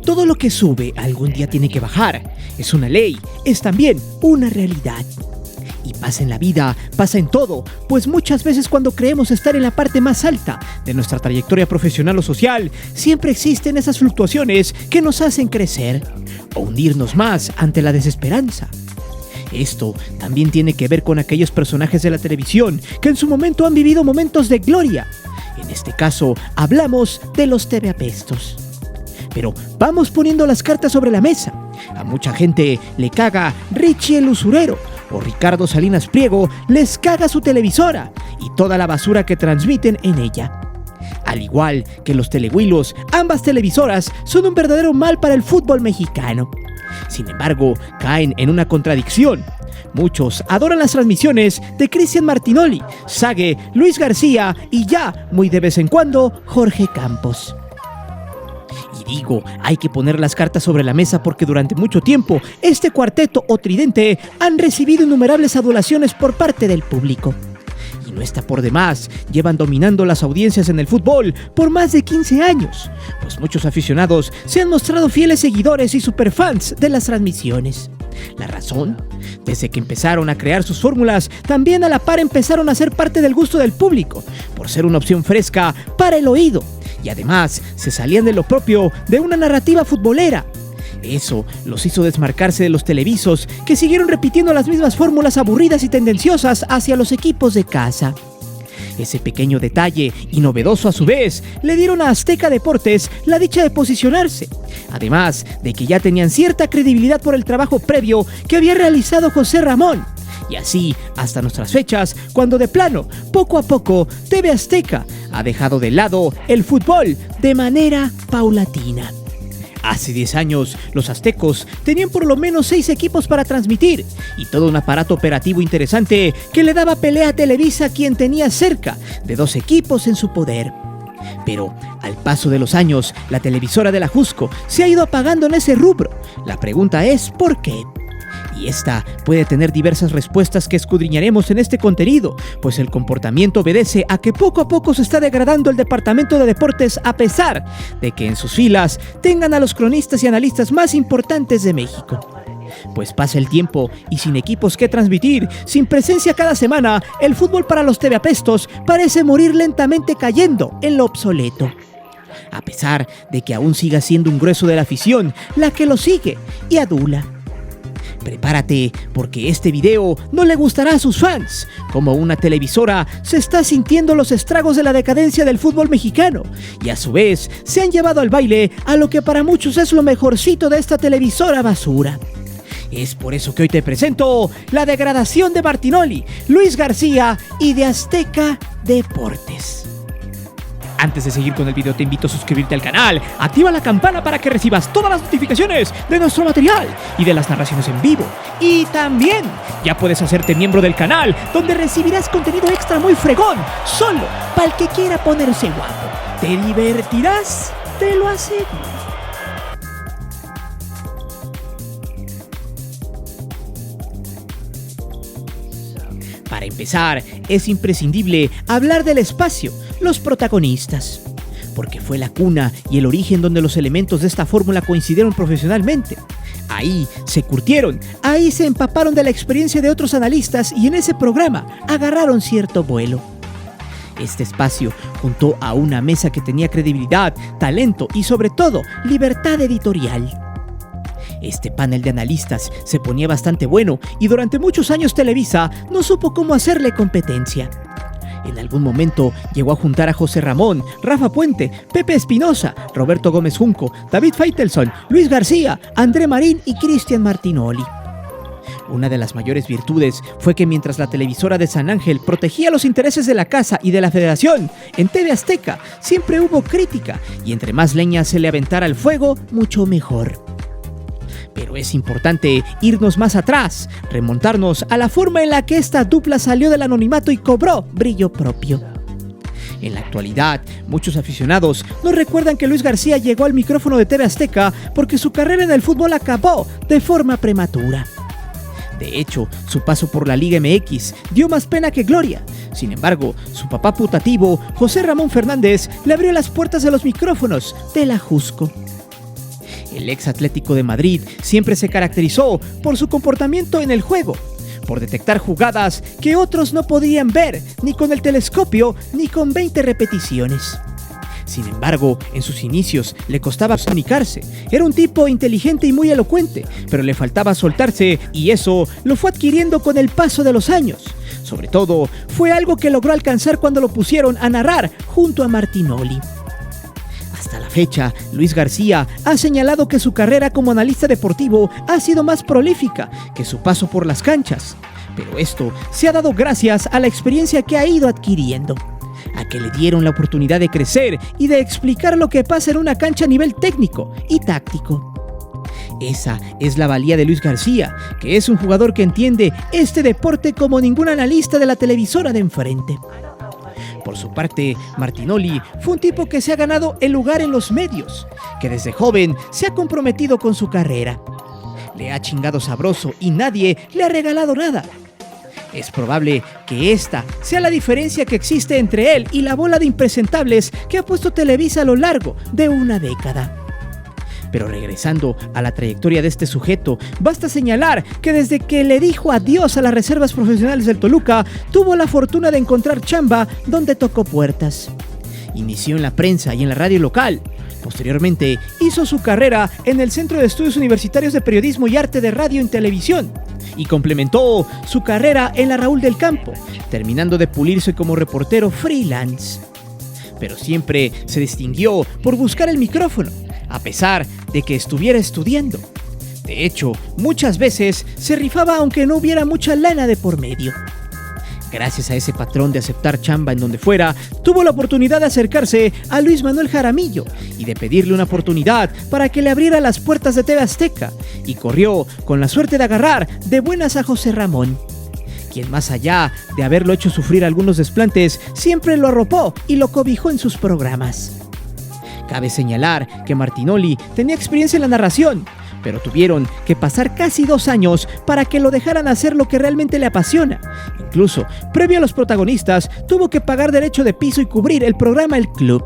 Todo lo que sube algún día tiene que bajar. Es una ley, es también una realidad. Y pasa en la vida, pasa en todo, pues muchas veces cuando creemos estar en la parte más alta de nuestra trayectoria profesional o social, siempre existen esas fluctuaciones que nos hacen crecer o hundirnos más ante la desesperanza. Esto también tiene que ver con aquellos personajes de la televisión que en su momento han vivido momentos de gloria. En este caso, hablamos de los TV Apestos. Pero vamos poniendo las cartas sobre la mesa. A mucha gente le caga Richie el usurero, o Ricardo Salinas Pliego les caga su televisora y toda la basura que transmiten en ella. Al igual que los telehuilos, ambas televisoras son un verdadero mal para el fútbol mexicano. Sin embargo, caen en una contradicción. Muchos adoran las transmisiones de Cristian Martinoli, Sague, Luis García y ya, muy de vez en cuando, Jorge Campos. Y digo, hay que poner las cartas sobre la mesa porque durante mucho tiempo este cuarteto o tridente han recibido innumerables adulaciones por parte del público. Y no está por demás, llevan dominando las audiencias en el fútbol por más de 15 años, pues muchos aficionados se han mostrado fieles seguidores y superfans de las transmisiones. ¿La razón? Desde que empezaron a crear sus fórmulas, también a la par empezaron a ser parte del gusto del público, por ser una opción fresca para el oído. Y además, se salían de lo propio de una narrativa futbolera. Eso los hizo desmarcarse de los televisos que siguieron repitiendo las mismas fórmulas aburridas y tendenciosas hacia los equipos de casa. Ese pequeño detalle, y novedoso a su vez, le dieron a Azteca Deportes la dicha de posicionarse. Además de que ya tenían cierta credibilidad por el trabajo previo que había realizado José Ramón. Y así hasta nuestras fechas, cuando de plano, poco a poco, TV Azteca ha dejado de lado el fútbol de manera paulatina. Hace 10 años, los aztecos tenían por lo menos 6 equipos para transmitir y todo un aparato operativo interesante que le daba pelea a Televisa, quien tenía cerca de 2 equipos en su poder. Pero al paso de los años, la televisora de la Jusco se ha ido apagando en ese rubro. La pregunta es ¿por qué? Y esta puede tener diversas respuestas que escudriñaremos en este contenido, pues el comportamiento obedece a que poco a poco se está degradando el departamento de deportes a pesar de que en sus filas tengan a los cronistas y analistas más importantes de México. Pues pasa el tiempo y sin equipos que transmitir, sin presencia cada semana, el fútbol para los TV Apestos parece morir lentamente cayendo en lo obsoleto. A pesar de que aún siga siendo un grueso de la afición la que lo sigue y adula. Prepárate, porque este video no le gustará a sus fans. Como una televisora se está sintiendo los estragos de la decadencia del fútbol mexicano y a su vez se han llevado al baile a lo que para muchos es lo mejorcito de esta televisora basura. Es por eso que hoy te presento la degradación de Martinoli, Luis García y de Azteca Deportes. Antes de seguir con el video te invito a suscribirte al canal, activa la campana para que recibas todas las notificaciones de nuestro material y de las narraciones en vivo. Y también ya puedes hacerte miembro del canal, donde recibirás contenido extra muy fregón, solo para el que quiera ponerse guapo. ¿Te divertirás? Te lo aseguro. Para empezar, es imprescindible hablar del espacio, los protagonistas, porque fue la cuna y el origen donde los elementos de esta fórmula coincidieron profesionalmente. Ahí se curtieron, ahí se empaparon de la experiencia de otros analistas y en ese programa agarraron cierto vuelo. Este espacio juntó a una mesa que tenía credibilidad, talento y sobre todo libertad editorial. Este panel de analistas se ponía bastante bueno y durante muchos años Televisa no supo cómo hacerle competencia. En algún momento llegó a juntar a José Ramón, Rafa Puente, Pepe Espinosa, Roberto Gómez Junco, David Faitelson, Luis García, André Marín y Cristian Martinoli. Una de las mayores virtudes fue que mientras la televisora de San Ángel protegía los intereses de la casa y de la federación, en TV Azteca siempre hubo crítica y entre más leña se le aventara al fuego, mucho mejor. Pero es importante irnos más atrás, remontarnos a la forma en la que esta dupla salió del anonimato y cobró brillo propio. En la actualidad, muchos aficionados no recuerdan que Luis García llegó al micrófono de TV Azteca porque su carrera en el fútbol acabó de forma prematura. De hecho, su paso por la Liga MX dio más pena que gloria. Sin embargo, su papá putativo, José Ramón Fernández, le abrió las puertas de los micrófonos de la Jusco. El ex Atlético de Madrid siempre se caracterizó por su comportamiento en el juego, por detectar jugadas que otros no podían ver ni con el telescopio ni con 20 repeticiones. Sin embargo, en sus inicios le costaba comunicarse. Era un tipo inteligente y muy elocuente, pero le faltaba soltarse y eso lo fue adquiriendo con el paso de los años. Sobre todo, fue algo que logró alcanzar cuando lo pusieron a narrar junto a Martinoli. Hasta la fecha, Luis García ha señalado que su carrera como analista deportivo ha sido más prolífica que su paso por las canchas. Pero esto se ha dado gracias a la experiencia que ha ido adquiriendo, a que le dieron la oportunidad de crecer y de explicar lo que pasa en una cancha a nivel técnico y táctico. Esa es la valía de Luis García, que es un jugador que entiende este deporte como ningún analista de la televisora de enfrente. Por su parte, Martinoli fue un tipo que se ha ganado el lugar en los medios, que desde joven se ha comprometido con su carrera. Le ha chingado sabroso y nadie le ha regalado nada. Es probable que esta sea la diferencia que existe entre él y la bola de impresentables que ha puesto Televisa a lo largo de una década. Pero regresando a la trayectoria de este sujeto, basta señalar que desde que le dijo adiós a las reservas profesionales del Toluca, tuvo la fortuna de encontrar chamba donde tocó puertas. Inició en la prensa y en la radio local. Posteriormente, hizo su carrera en el Centro de Estudios Universitarios de Periodismo y Arte de Radio y Televisión, y complementó su carrera en la Raúl del Campo, terminando de pulirse como reportero freelance. Pero siempre se distinguió por buscar el micrófono, a pesar de que estuviera estudiando. De hecho, muchas veces se rifaba aunque no hubiera mucha lana de por medio. Gracias a ese patrón de aceptar chamba en donde fuera, tuvo la oportunidad de acercarse a Luis Manuel Jaramillo y de pedirle una oportunidad para que le abriera las puertas de TV Azteca, y corrió con la suerte de agarrar de buenas a José Ramón, quien más allá de haberlo hecho sufrir algunos desplantes, siempre lo arropó y lo cobijó en sus programas. Cabe señalar que Martinoli tenía experiencia en la narración, pero tuvieron que pasar casi 2 años para que lo dejaran hacer lo que realmente le apasiona. Incluso, previo a los protagonistas, tuvo que pagar derecho de piso y cubrir el programa El Club,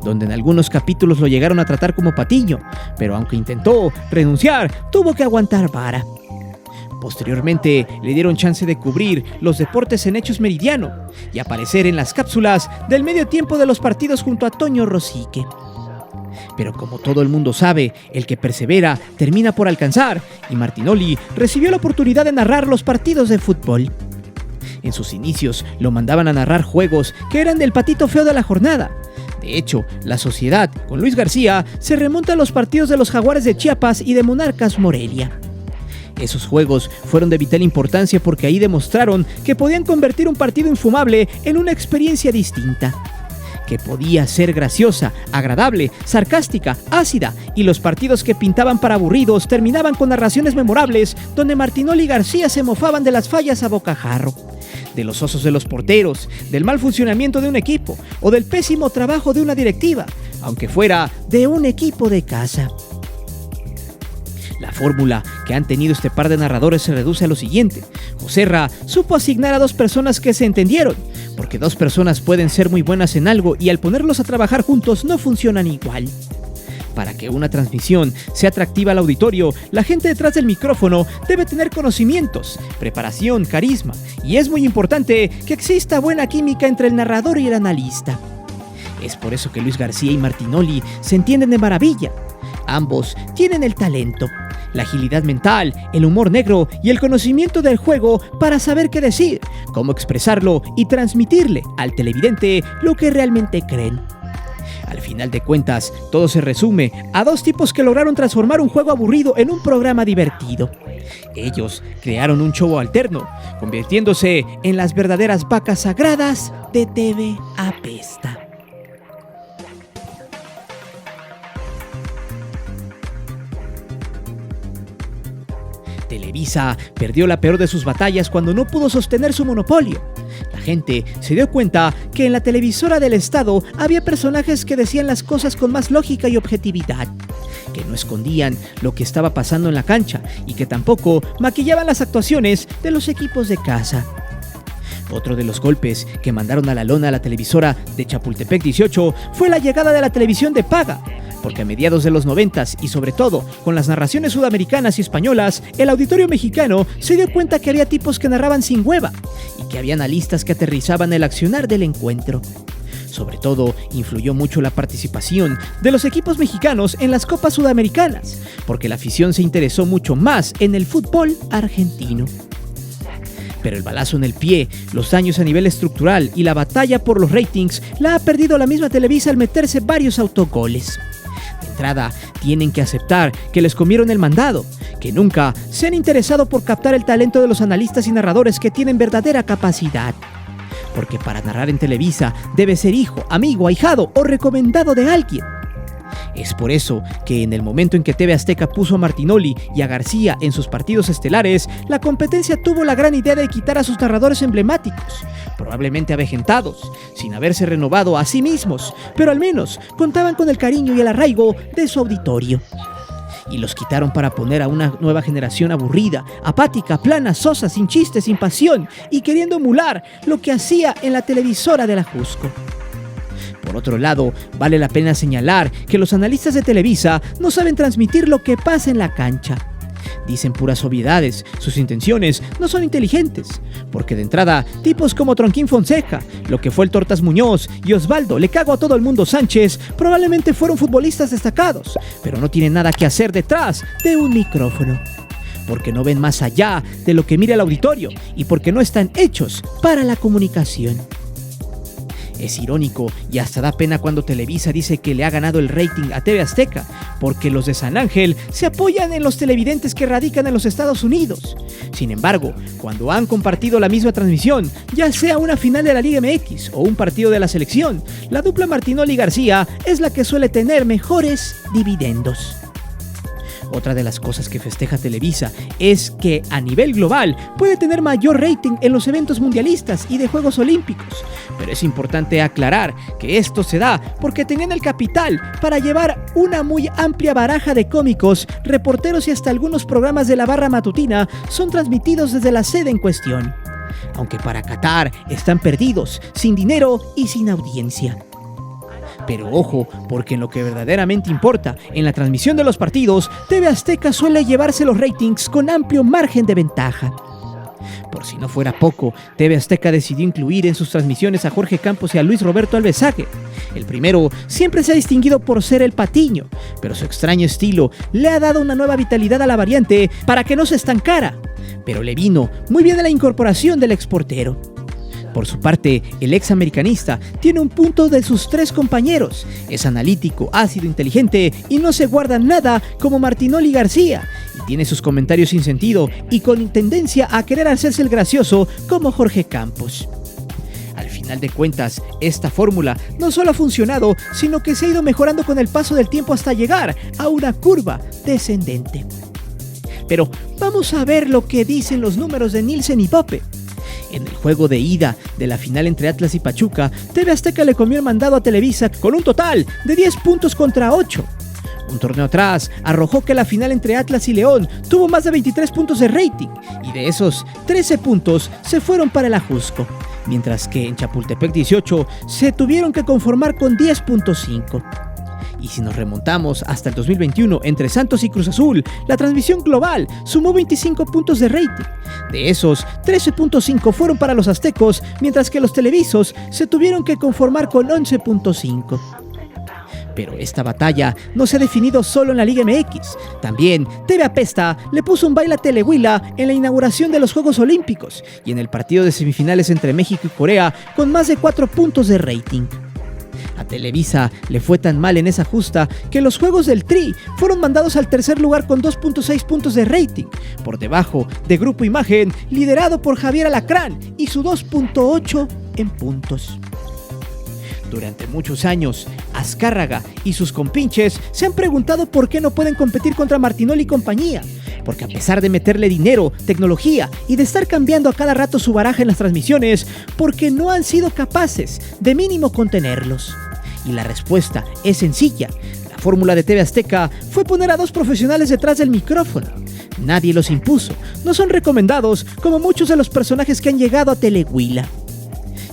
donde en algunos capítulos lo llegaron a tratar como patiño, pero aunque intentó renunciar, tuvo que aguantar vara. Posteriormente, le dieron chance de cubrir los deportes en Hechos Meridiano y aparecer en las cápsulas del medio tiempo de los partidos junto a Toño Rosique. Pero como todo el mundo sabe, el que persevera termina por alcanzar, y Martinoli recibió la oportunidad de narrar los partidos de fútbol. En sus inicios lo mandaban a narrar juegos que eran del patito feo de la jornada. De hecho, la sociedad con Luis García se remonta a los partidos de los Jaguares de Chiapas y de Monarcas Morelia. Esos juegos fueron de vital importancia porque ahí demostraron que podían convertir un partido infumable en una experiencia distinta, que podía ser graciosa, agradable, sarcástica, ácida, y los partidos que pintaban para aburridos terminaban con narraciones memorables donde Martinoli y García se mofaban de las fallas a bocajarro, de los osos de los porteros, del mal funcionamiento de un equipo o del pésimo trabajo de una directiva, aunque fuera de un equipo de casa. La fórmula que han tenido este par de narradores se reduce a lo siguiente. Joserra supo asignar a 2 personas que se entendieron, porque 2 personas pueden ser muy buenas en algo y al ponerlos a trabajar juntos no funcionan igual. Para que una transmisión sea atractiva al auditorio, la gente detrás del micrófono debe tener conocimientos, preparación, carisma, y es muy importante que exista buena química entre el narrador y el analista. Es por eso que Luis García y Martinoli se entienden de maravilla. Ambos tienen el talento, la agilidad mental, el humor negro y el conocimiento del juego para saber qué decir, cómo expresarlo y transmitirle al televidente lo que realmente creen. Al final de cuentas, todo se resume a 2 tipos que lograron transformar un juego aburrido en un programa divertido. Ellos crearon un show alterno, convirtiéndose en las verdaderas vacas sagradas de TV Apesta. Televisa perdió la peor de sus batallas cuando no pudo sostener su monopolio. La gente se dio cuenta que en la televisora del Estado había personajes que decían las cosas con más lógica y objetividad, que no escondían lo que estaba pasando en la cancha y que tampoco maquillaban las actuaciones de los equipos de casa. Otro de los golpes que mandaron a la lona a la televisora de Chapultepec 18 fue la llegada de la televisión de paga, porque a mediados de los 90s y sobre todo con las narraciones sudamericanas y españolas, el auditorio mexicano se dio cuenta que había tipos que narraban sin hueva y que había analistas que aterrizaban el accionar del encuentro. Sobre todo, influyó mucho la participación de los equipos mexicanos en las copas sudamericanas, porque la afición se interesó mucho más en el fútbol argentino. Pero el balazo en el pie, los daños a nivel estructural y la batalla por los ratings la ha perdido la misma Televisa al meterse varios autogoles. De entrada, tienen que aceptar que les comieron el mandado, que nunca se han interesado por captar el talento de los analistas y narradores que tienen verdadera capacidad. Porque para narrar en Televisa debe ser hijo, amigo, ahijado o recomendado de alguien. Es por eso que en el momento en que TV Azteca puso a Martinoli y a García en sus partidos estelares, la competencia tuvo la gran idea de quitar a sus narradores emblemáticos, probablemente avejentados, sin haberse renovado a sí mismos, pero al menos contaban con el cariño y el arraigo de su auditorio. Y los quitaron para poner a una nueva generación aburrida, apática, plana, sosa, sin chistes, sin pasión y queriendo emular lo que hacía en la televisora de la Jusco. Por otro lado, vale la pena señalar que los analistas de Televisa no saben transmitir lo que pasa en la cancha. Dicen puras obviedades, sus intenciones no son inteligentes, porque de entrada, tipos como Tronquín Fonseca, lo que fue el Tortas Muñoz y Osvaldo Le Cago a todo el mundo Sánchez, probablemente fueron futbolistas destacados, pero no tienen nada que hacer detrás de un micrófono, porque no ven más allá de lo que mira el auditorio y porque no están hechos para la comunicación. Es irónico y hasta da pena cuando Televisa dice que le ha ganado el rating a TV Azteca, porque los de San Ángel se apoyan en los televidentes que radican en los Estados Unidos. Sin embargo, cuando han compartido la misma transmisión, ya sea una final de la Liga MX o un partido de la selección, la dupla Martinoli y García es la que suele tener mejores dividendos. Otra de las cosas que festeja Televisa es que a nivel global puede tener mayor rating en los eventos mundialistas y de Juegos Olímpicos, pero es importante aclarar que esto se da porque tenían el capital para llevar una muy amplia baraja de cómicos, reporteros y hasta algunos programas de la barra matutina son transmitidos desde la sede en cuestión. Aunque para Qatar están perdidos, sin dinero y sin audiencia. Pero ojo, porque en lo que verdaderamente importa, en la transmisión de los partidos, TV Azteca suele llevarse los ratings con amplio margen de ventaja. Por si no fuera poco, TV Azteca decidió incluir en sus transmisiones a Jorge Campos y a Luis Roberto Alvesague. El primero siempre se ha distinguido por ser el patiño, pero su extraño estilo le ha dado una nueva vitalidad a la variante para que no se estancara. Pero le vino muy bien a la incorporación del exportero. Por su parte, el ex americanista tiene un punto de sus tres compañeros. Es analítico, ácido, inteligente y no se guarda nada como Martinoli García. Y tiene sus comentarios sin sentido y con tendencia a querer hacerse el gracioso como Jorge Campos. Al final de cuentas, esta fórmula no solo ha funcionado, sino que se ha ido mejorando con el paso del tiempo hasta llegar a una curva descendente. Pero vamos a ver lo que dicen los números de Nielsen y Pope. En el juego de ida de la final entre Atlas y Pachuca, TV Azteca le comió el mandado a Televisa con un total de 10 puntos contra 8. Un torneo atrás arrojó que la final entre Atlas y León tuvo más de 23 puntos de rating y de esos 13 puntos se fueron para el Ajusco, mientras que en Chapultepec 18 se tuvieron que conformar con 10.5. Y si nos remontamos hasta el 2021 entre Santos y Cruz Azul, la transmisión global sumó 25 puntos de rating. De esos, 13.5 fueron para los aztecos, mientras que los televisos se tuvieron que conformar con 11.5. Pero esta batalla no se ha definido solo en la Liga MX. También TV Apesta le puso un baile a Telehuila en la inauguración de los Juegos Olímpicos y en el partido de semifinales entre México y Corea con más de 4 puntos de rating. A Televisa le fue tan mal en esa justa que los Juegos del Tri fueron mandados al tercer lugar con 2.6 puntos de rating, por debajo de Grupo Imagen, liderado por Javier Alacrán y su 2.8 en puntos. Durante muchos años, Azcárraga y sus compinches se han preguntado por qué no pueden competir contra Martinoli y compañía, porque a pesar de meterle dinero, tecnología y de estar cambiando a cada rato su baraja en las transmisiones, porque no han sido capaces de mínimo contenerlos. Y la respuesta es sencilla. La fórmula de TV Azteca fue poner a dos profesionales detrás del micrófono. Nadie los impuso, no son recomendados como muchos de los personajes que han llegado a Telehuila.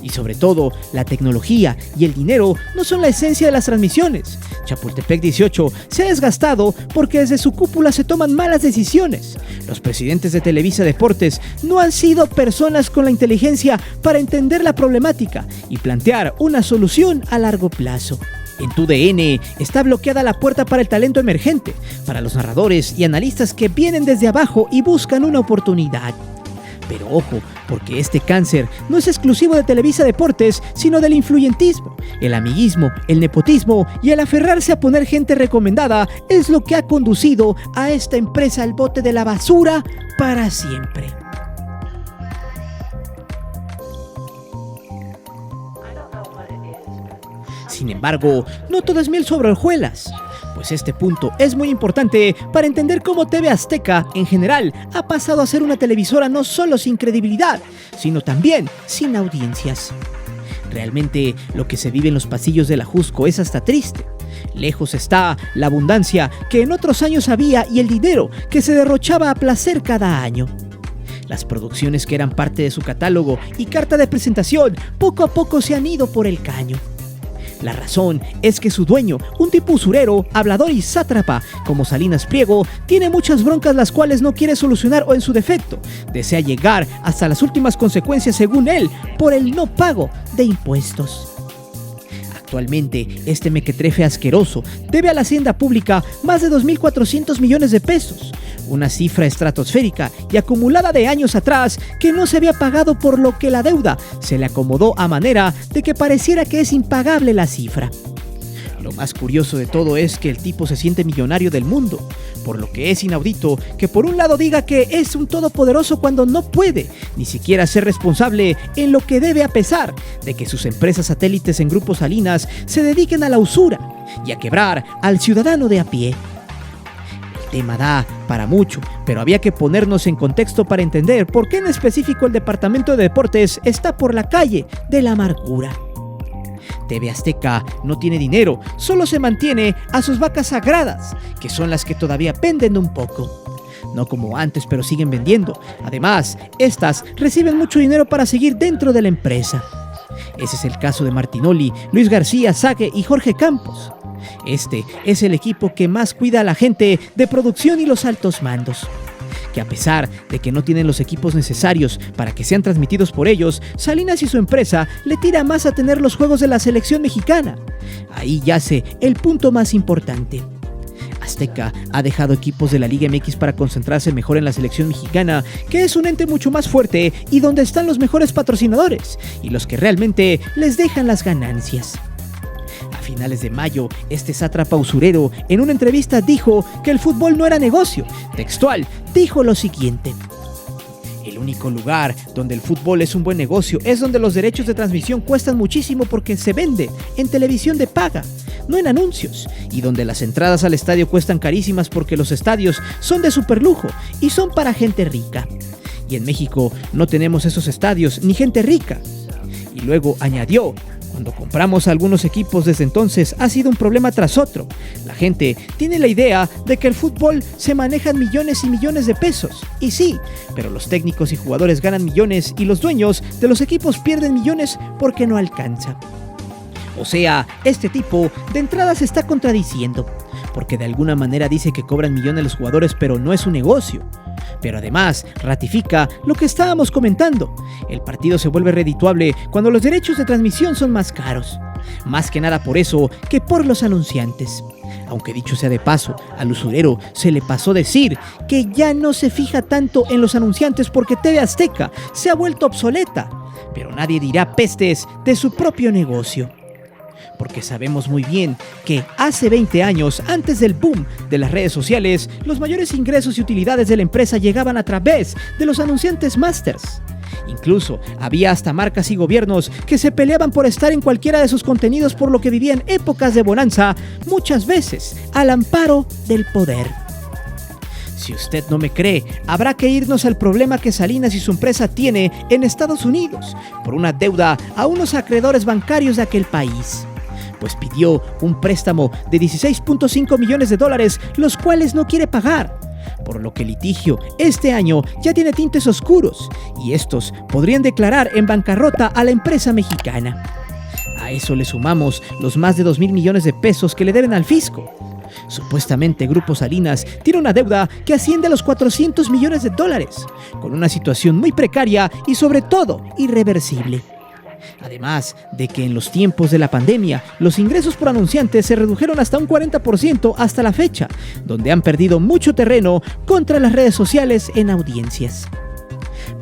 Y sobre todo, la tecnología y el dinero no son la esencia de las transmisiones. Chapultepec 18 se ha desgastado porque desde su cúpula se toman malas decisiones. Los presidentes de Televisa Deportes no han sido personas con la inteligencia para entender la problemática y plantear una solución a largo plazo. En TUDN está bloqueada la puerta para el talento emergente, para los narradores y analistas que vienen desde abajo y buscan una oportunidad. Pero ojo, porque este cáncer no es exclusivo de Televisa Deportes, sino del influyentismo, el amiguismo, el nepotismo y el aferrarse a poner gente recomendada es lo que ha conducido a esta empresa al bote de la basura para siempre. Sin embargo, no todo es miel sobre hojuelas, pues este punto es muy importante para entender cómo TV Azteca, en general, ha pasado a ser una televisora no solo sin credibilidad, sino también sin audiencias. Realmente, lo que se vive en los pasillos de la Jusco es hasta triste. Lejos está la abundancia que en otros años había y el dinero que se derrochaba a placer cada año. Las producciones que eran parte de su catálogo y carta de presentación poco a poco se han ido por el caño. La razón es que su dueño, un tipo usurero, hablador y sátrapa como Salinas Pliego, tiene muchas broncas las cuales no quiere solucionar o en su defecto desea llegar hasta las últimas consecuencias según él por el no pago de impuestos. Actualmente, este mequetrefe asqueroso debe a la hacienda pública más de 2.400 millones de pesos, una cifra estratosférica y acumulada de años atrás que no se había pagado, por lo que la deuda se le acomodó a manera de que pareciera que es impagable la cifra. Lo más curioso de todo es que el tipo se siente millonario del mundo, por lo que es inaudito que por un lado diga que es un todopoderoso cuando no puede ni siquiera ser responsable en lo que debe, a pesar de que sus empresas satélites en Grupo Salinas se dediquen a la usura y a quebrar al ciudadano de a pie. El tema da para mucho, pero había que ponernos en contexto para entender por qué en específico el Departamento de Deportes está por la calle de la amargura. TV Azteca no tiene dinero, solo se mantiene a sus vacas sagradas, que son las que todavía venden un poco. No como antes, pero siguen vendiendo. Además, estas reciben mucho dinero para seguir dentro de la empresa. Ese es el caso de Martinoli, Luis García, Sague y Jorge Campos. Este es el equipo que más cuida a la gente de producción y los altos mandos, que a pesar de que no tienen los equipos necesarios para que sean transmitidos por ellos, Salinas y su empresa le tira más a tener los juegos de la selección mexicana. Ahí yace el punto más importante. Azteca ha dejado equipos de la Liga MX para concentrarse mejor en la selección mexicana, que es un ente mucho más fuerte y donde están los mejores patrocinadores y los que realmente les dejan las ganancias. A finales de mayo, este sátrapa usurero en una entrevista dijo que el fútbol no era negocio. Textual, dijo lo siguiente: el único lugar donde el fútbol es un buen negocio es donde los derechos de transmisión cuestan muchísimo porque se vende en televisión de paga, no en anuncios, y donde las entradas al estadio cuestan carísimas porque los estadios son de superlujo y son para gente rica. Y en México no tenemos esos estadios ni gente rica. Y luego añadió: cuando compramos algunos equipos desde entonces ha sido un problema tras otro. La gente tiene la idea de que el fútbol se manejan millones y millones de pesos. Y sí, pero los técnicos y jugadores ganan millones y los dueños de los equipos pierden millones porque no alcanza. O sea, este tipo de entrada se está contradiciendo, porque de alguna manera dice que cobran millones los jugadores, pero no es un negocio. Pero además ratifica lo que estábamos comentando: el partido se vuelve redituable cuando los derechos de transmisión son más caros, más que nada por eso que por los anunciantes. Aunque dicho sea de paso, al usurero se le pasó decir que ya no se fija tanto en los anunciantes porque TV Azteca se ha vuelto obsoleta, pero nadie dirá pestes de su propio negocio. Porque sabemos muy bien que hace 20 años, antes del boom de las redes sociales, los mayores ingresos y utilidades de la empresa llegaban a través de los anunciantes masters. Incluso había hasta marcas y gobiernos que se peleaban por estar en cualquiera de sus contenidos, por lo que vivían épocas de bonanza, muchas veces al amparo del poder. Si usted no me cree, habrá que irnos al problema que Salinas y su empresa tiene en Estados Unidos por una deuda a unos acreedores bancarios de aquel país. Pues pidió un préstamo de $16.5 millones, los cuales no quiere pagar, por lo que el litigio este año ya tiene tintes oscuros y estos podrían declarar en bancarrota a la empresa mexicana. A eso le sumamos los más de 2,000 millones de pesos que le deben al fisco. Supuestamente Grupo Salinas tiene una deuda que asciende a los 400 millones de dólares, con una situación muy precaria y sobre todo irreversible. Además de que en los tiempos de la pandemia, los ingresos por anunciantes se redujeron hasta un 40% hasta la fecha, donde han perdido mucho terreno contra las redes sociales en audiencias.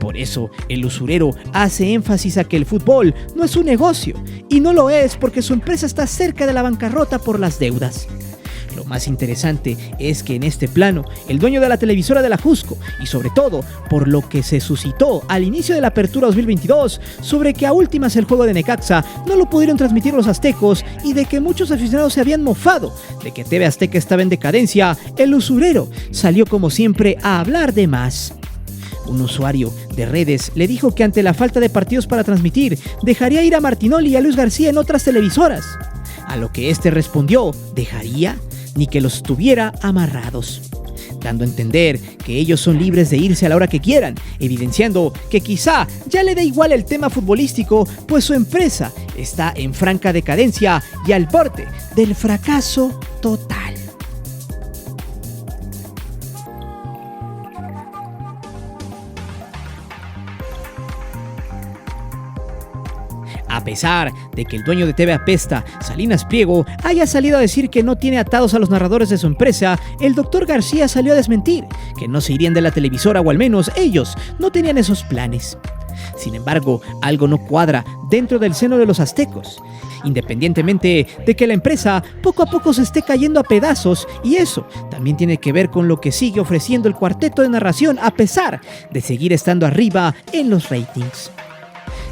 Por eso, el usurero hace énfasis a que el fútbol no es un negocio, y no lo es porque su empresa está cerca de la bancarrota por las deudas. Lo más interesante es que en este plano, el dueño de la televisora de la Jusco, y sobre todo por lo que se suscitó al inicio de la apertura 2022, sobre que a últimas el juego de Necaxa no lo pudieron transmitir los aztecos y de que muchos aficionados se habían mofado de que TV Azteca estaba en decadencia, el usurero salió como siempre a hablar de más. Un usuario de redes le dijo que ante la falta de partidos para transmitir, dejaría ir a Martinoli y a Luis García en otras televisoras. A lo que este respondió, ¿dejaría? Ni que los tuviera amarrados, dando a entender que ellos son libres de irse a la hora que quieran, evidenciando que quizá ya le dé igual el tema futbolístico, pues su empresa está en franca decadencia y al borde del fracaso total. A pesar de que el dueño de TV Apesta, Salinas Pliego, haya salido a decir que no tiene atados a los narradores de su empresa, el Dr. García salió a desmentir que no se irían de la televisora, o al menos ellos no tenían esos planes. Sin embargo, algo no cuadra dentro del seno de los aztecos, independientemente de que la empresa poco a poco se esté cayendo a pedazos, y eso también tiene que ver con lo que sigue ofreciendo el cuarteto de narración a pesar de seguir estando arriba en los ratings.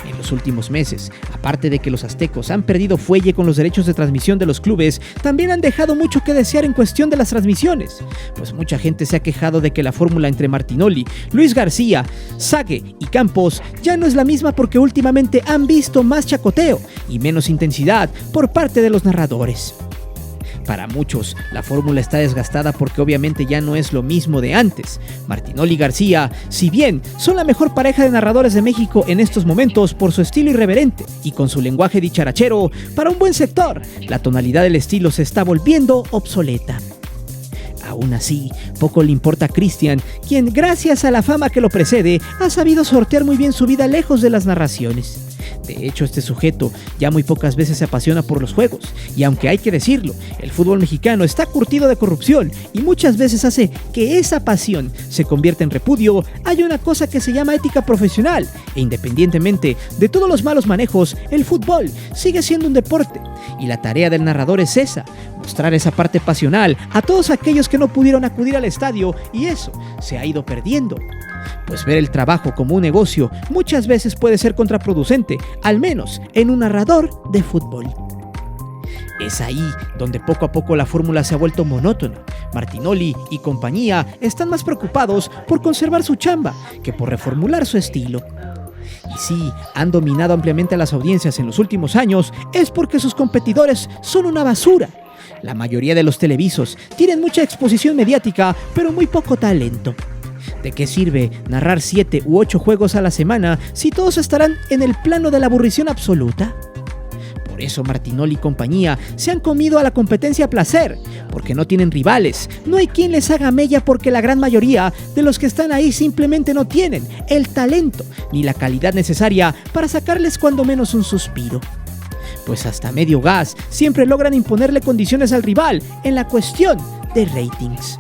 En los últimos meses, aparte de que los aztecos han perdido fuelle con los derechos de transmisión de los clubes, también han dejado mucho que desear en cuestión de las transmisiones, pues mucha gente se ha quejado de que la fórmula entre Martinoli, Luis García, Sague y Campos ya no es la misma porque últimamente han visto más chacoteo y menos intensidad por parte de los narradores. Para muchos, la fórmula está desgastada porque obviamente ya no es lo mismo de antes. Martinoli y García, si bien son la mejor pareja de narradores de México en estos momentos por su estilo irreverente y con su lenguaje dicharachero, para un buen sector, la tonalidad del estilo se está volviendo obsoleta. Aún así, poco le importa a Cristian, quien gracias a la fama que lo precede, ha sabido sortear muy bien su vida lejos de las narraciones. De hecho, este sujeto ya muy pocas veces se apasiona por los juegos, y aunque hay que decirlo, el fútbol mexicano está curtido de corrupción y muchas veces hace que esa pasión se convierta en repudio, hay una cosa que se llama ética profesional, e independientemente de todos los malos manejos, el fútbol sigue siendo un deporte, y la tarea del narrador es esa, mostrar esa parte pasional a todos aquellos que no pudieron acudir al estadio, y eso se ha ido perdiendo. Pues ver el trabajo como un negocio muchas veces puede ser contraproducente, al menos en un narrador de fútbol. Es ahí donde poco a poco la fórmula se ha vuelto monótona. Martinoli y compañía están más preocupados por conservar su chamba que por reformular su estilo. Y si han dominado ampliamente a las audiencias en los últimos años, es porque sus competidores son una basura. La mayoría de los televisos tienen mucha exposición mediática, pero muy poco talento. ¿De qué sirve narrar 7 u 8 juegos a la semana si todos estarán en el plano de la aburrición absoluta? Por eso Martinoli y compañía se han comido a la competencia a placer, porque no tienen rivales, no hay quien les haga mella porque la gran mayoría de los que están ahí simplemente no tienen el talento ni la calidad necesaria para sacarles cuando menos un suspiro. Pues hasta medio gas siempre logran imponerle condiciones al rival en la cuestión de ratings.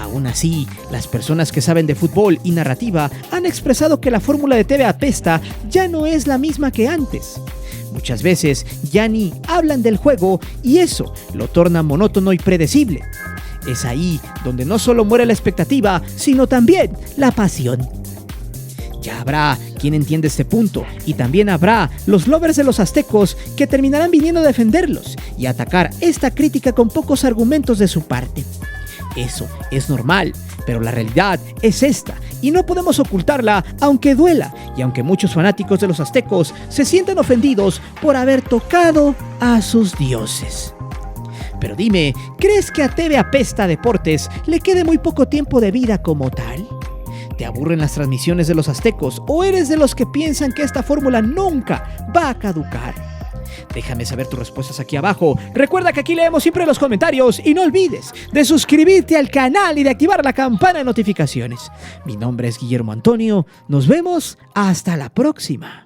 Aún así, las personas que saben de fútbol y narrativa han expresado que la fórmula de TV Apesta ya no es la misma que antes. Muchas veces ya ni hablan del juego y eso lo torna monótono y predecible. Es ahí donde no solo muere la expectativa, sino también la pasión. Ya habrá quien entiende este punto y también habrá los lovers de los aztecos que terminarán viniendo a defenderlos y a atacar esta crítica con pocos argumentos de su parte. Eso es normal, pero la realidad es esta y no podemos ocultarla aunque duela y aunque muchos fanáticos de los aztecos se sientan ofendidos por haber tocado a sus dioses. Pero dime, ¿crees que a TV Apesta Deportes le quede muy poco tiempo de vida como tal? ¿Te aburren las transmisiones de los aztecos o eres de los que piensan que esta fórmula nunca va a caducar? Déjame saber tus respuestas aquí abajo. Recuerda que aquí leemos siempre los comentarios y no olvides de suscribirte al canal y de activar la campana de notificaciones. Mi nombre es Guillermo Antonio. Nos vemos hasta la próxima.